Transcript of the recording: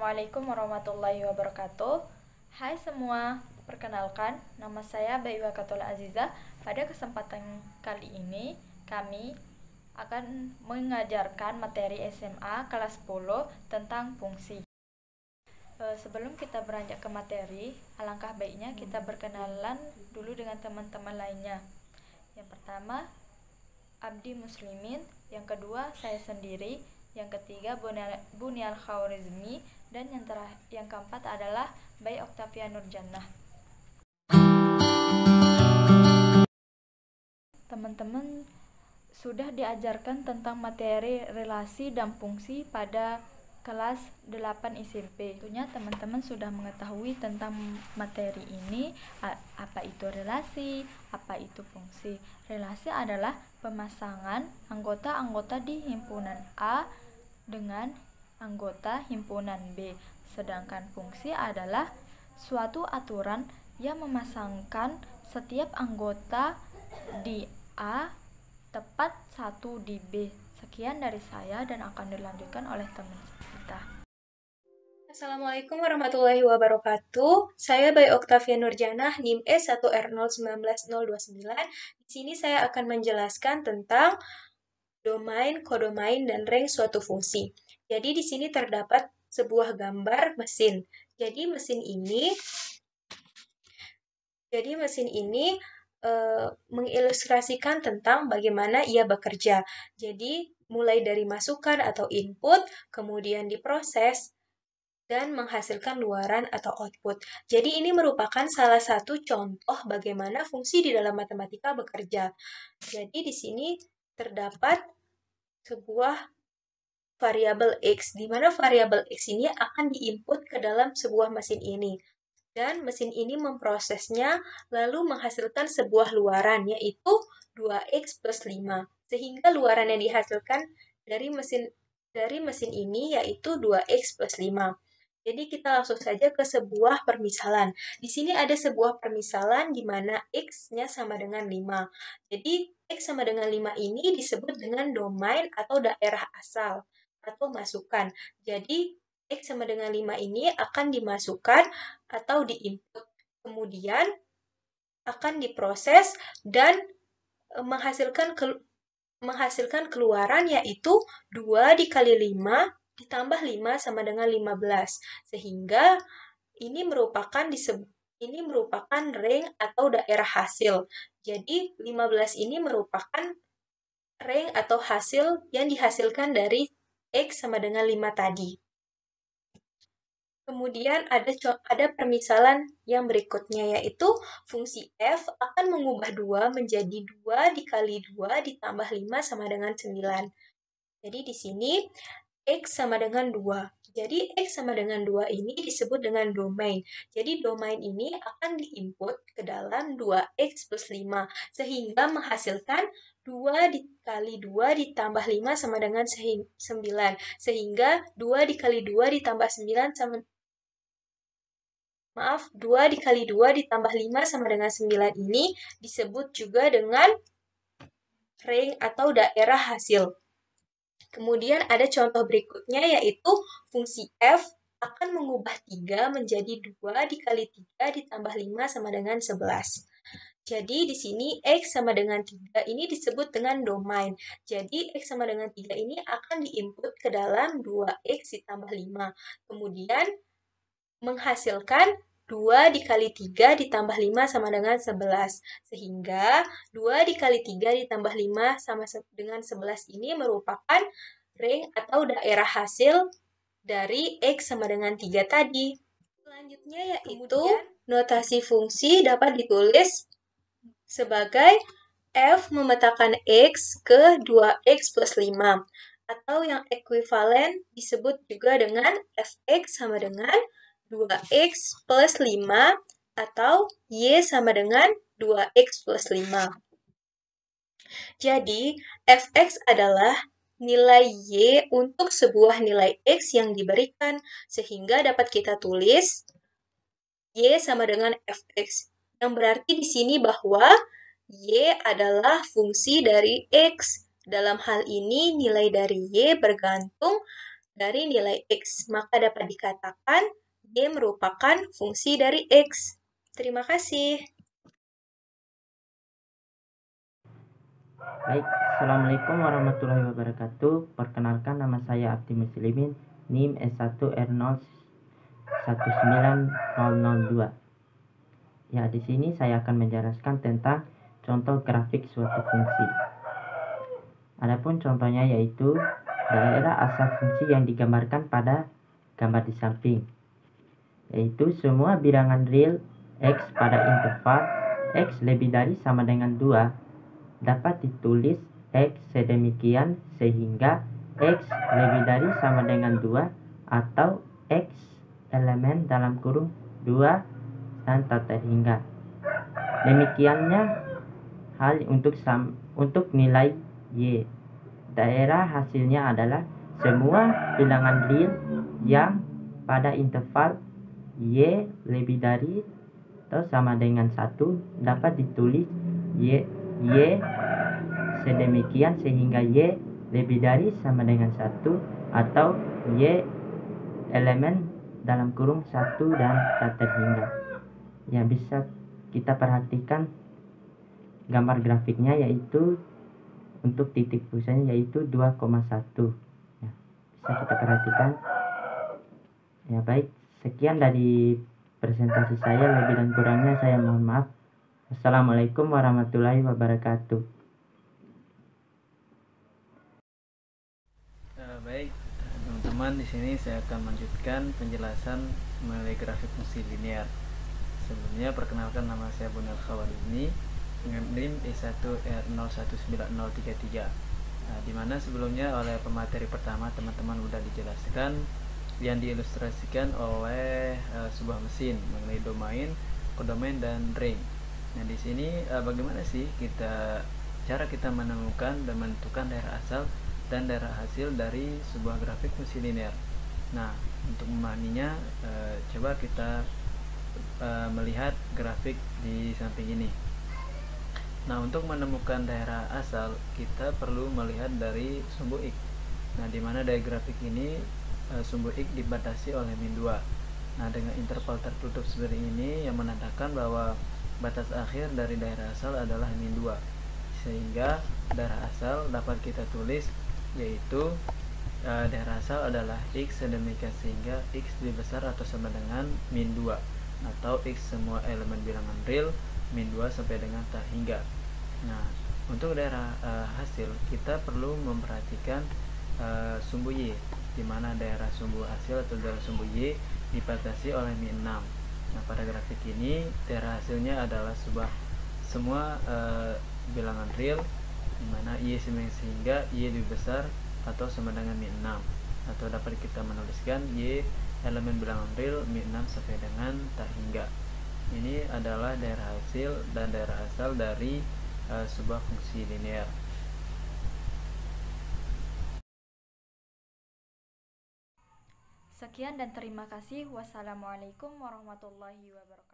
Assalamualaikum warahmatullahi wabarakatuh. Hai semua, perkenalkan nama saya Bayu Katul Aziza. Pada kesempatan kali ini kami akan mengajarkan materi SMA kelas 10 tentang fungsi. Sebelum kita beranjak ke materi, alangkah baiknya kita berkenalan dulu dengan teman-teman lainnya. Yang pertama, Abdi Muslimin. Yang kedua, saya sendiri. Yang ketiga, Bunyal Khawrizmi. Dan yang keempat adalah Bayi Oktavia Nurjannah. Teman-teman sudah diajarkan tentang materi relasi dan fungsi pada kelas 8 SMP. Tentunya teman-teman sudah mengetahui tentang materi ini, apa itu relasi, apa itu fungsi. Relasi adalah pemasangan anggota-anggota di himpunan A dengan anggota himpunan B. Sedangkan fungsi adalah suatu aturan yang memasangkan setiap anggota di A tepat satu di B. Sekian dari saya dan akan dilanjutkan oleh teman kita. Assalamualaikum warahmatullahi wabarakatuh. Saya Bayi Oktavia Nurjannah, NIM E1R019029. Di sini saya akan menjelaskan tentang domain, kodomain, dan rank suatu fungsi. Jadi di sini terdapat sebuah gambar mesin. Jadi mesin ini mengilustrasikan tentang bagaimana ia bekerja. Jadi mulai dari masukan atau input, kemudian diproses, dan menghasilkan luaran atau output. Jadi ini merupakan salah satu contoh bagaimana fungsi di dalam matematika bekerja. Jadi di sini terdapat sebuah variabel X, di mana variabel X ini akan diinput ke dalam sebuah mesin ini. Dan mesin ini memprosesnya lalu menghasilkan sebuah luaran, yaitu 2X plus 5. Sehingga luaran yang dihasilkan dari mesin ini yaitu 2X plus 5. Jadi kita langsung saja ke sebuah permisalan. Di sini ada sebuah permisalan di mana X-nya sama dengan 5. Jadi X sama dengan 5 ini disebut dengan domain atau daerah asal atau masukan. Jadi X sama dengan 5 ini akan dimasukkan atau diinput. Kemudian akan diproses dan menghasilkan keluaran yaitu 2 dikali 5 ditambah 5 sama dengan 15. Sehingga ini merupakan rank atau daerah hasil. Jadi 15 ini merupakan rank atau hasil yang dihasilkan dari X sama dengan 5 tadi. Kemudian ada permisalan yang berikutnya, yaitu fungsi f akan mengubah 2 menjadi 2 dikali 2 ditambah 5 sama dengan 9. Jadi di sini X sama dengan 2. Jadi X sama dengan 2 ini disebut dengan domain. Jadi domain ini akan diinput ke dalam 2X plus 5, sehingga menghasilkan 2 dikali 2 ditambah 5 sama dengan 9. Sehingga 2 dikali 2 ditambah 9 sama 2 dikali 2 ditambah 5 sama dengan 9 ini disebut juga dengan rank atau daerah hasil. Kemudian ada contoh berikutnya, yaitu fungsi f akan mengubah 3 menjadi 2 dikali 3 ditambah 5 sama dengan 11. Jadi di sini X sama dengan 3 ini disebut dengan domain. Jadi X sama dengan 3 ini akan diinput ke dalam 2X ditambah 5. Kemudian menghasilkan 2 dikali 3 ditambah 5 sama dengan 11. Sehingga 2 dikali 3 ditambah 5 sama dengan 11 ini merupakan rank atau daerah hasil dari X sama dengan 3 tadi. Selanjutnya yaitu notasi fungsi dapat ditulis sebagai F memetakan X ke 2X plus 5. Atau yang ekuivalen disebut juga dengan Fx sama dengan 2X plus 5 atau Y sama dengan 2X plus 5. Jadi, Fx adalah nilai Y untuk sebuah nilai X yang diberikan, sehingga dapat kita tulis Y sama dengan Fx. Yang berarti di sini bahwa Y adalah fungsi dari X. Dalam hal ini, nilai dari Y bergantung dari nilai X, maka dapat dikatakan Y merupakan fungsi dari X. Terima kasih. Baik, Assalamualaikum warahmatullahi wabarakatuh. Perkenalkan, nama saya Abdi Muslimin, NIM S1R019002. Ya, di sini saya akan menjelaskan tentang contoh grafik suatu fungsi. Adapun contohnya yaitu daerah asal fungsi yang digambarkan pada gambar di samping, yaitu semua bilangan real X pada interval X lebih dari sama dengan 2 dapat ditulis X sedemikian sehingga X lebih dari sama dengan 2 atau X elemen dalam kurung 2 dan tak terhingga. Demikiannya hal untuk nilai Y. Daerah hasilnya adalah semua bilangan real yang pada interval Y lebih dari atau sama dengan 1 dapat ditulis Y sedemikian sehingga Y lebih dari sama dengan 1 atau Y elemen dalam kurung 1 dan tak terhingga. Ya, bisa kita perhatikan gambar grafiknya, yaitu untuk titik pusatnya yaitu 2,1. Ya, bisa kita perhatikan. Ya, baik, sekian dari presentasi saya, lebih dan kurangnya saya mohon maaf. Assalamualaikum warahmatullahi wabarakatuh. Baik, teman-teman, di sini saya akan melanjutkan penjelasan mengenai grafik fungsi linear. Sebelumnya perkenalkan, nama saya Bunel Khawalini dengan NIM E1R019033. Di mana sebelumnya oleh pemateri pertama teman-teman sudah dijelaskan yang diilustrasikan oleh sebuah mesin mengenai domain, kodomain, dan ring. Nah, di sini bagaimana sih cara kita menemukan dan menentukan daerah asal dan daerah hasil dari sebuah grafik fungsi linear. Nah, untuk memahaminya, coba kita melihat grafik di samping ini. Nah, untuk menemukan daerah asal, kita perlu melihat dari sumbu X. Nah, di mana dari grafik ini sumbu X dibatasi oleh min 2. Nah, dengan interval tertutup seperti ini yang menandakan bahwa batas akhir dari daerah asal adalah min 2. Sehingga daerah asal dapat kita tulis yaitu daerah asal adalah X sedemikian sehingga X lebih besar atau sama dengan min 2, atau X semua elemen bilangan real min 2 sampai dengan tak hingga. Nah, untuk daerah hasil kita perlu memperhatikan sumbu Y, di mana daerah sumbu hasil atau daerah sumbu Y dibatasi oleh min 6. Nah, pada grafik ini daerah hasilnya adalah semua bilangan real di mana Y sehingga Y lebih besar atau sama dengan min 6, atau dapat kita menuliskan Y elemen bilangan real min 6 sampai dengan tak hingga. Ini adalah daerah hasil dan daerah asal dari sebuah fungsi linear. Sekian dan terima kasih. Wassalamualaikum warahmatullahi wabarakatuh.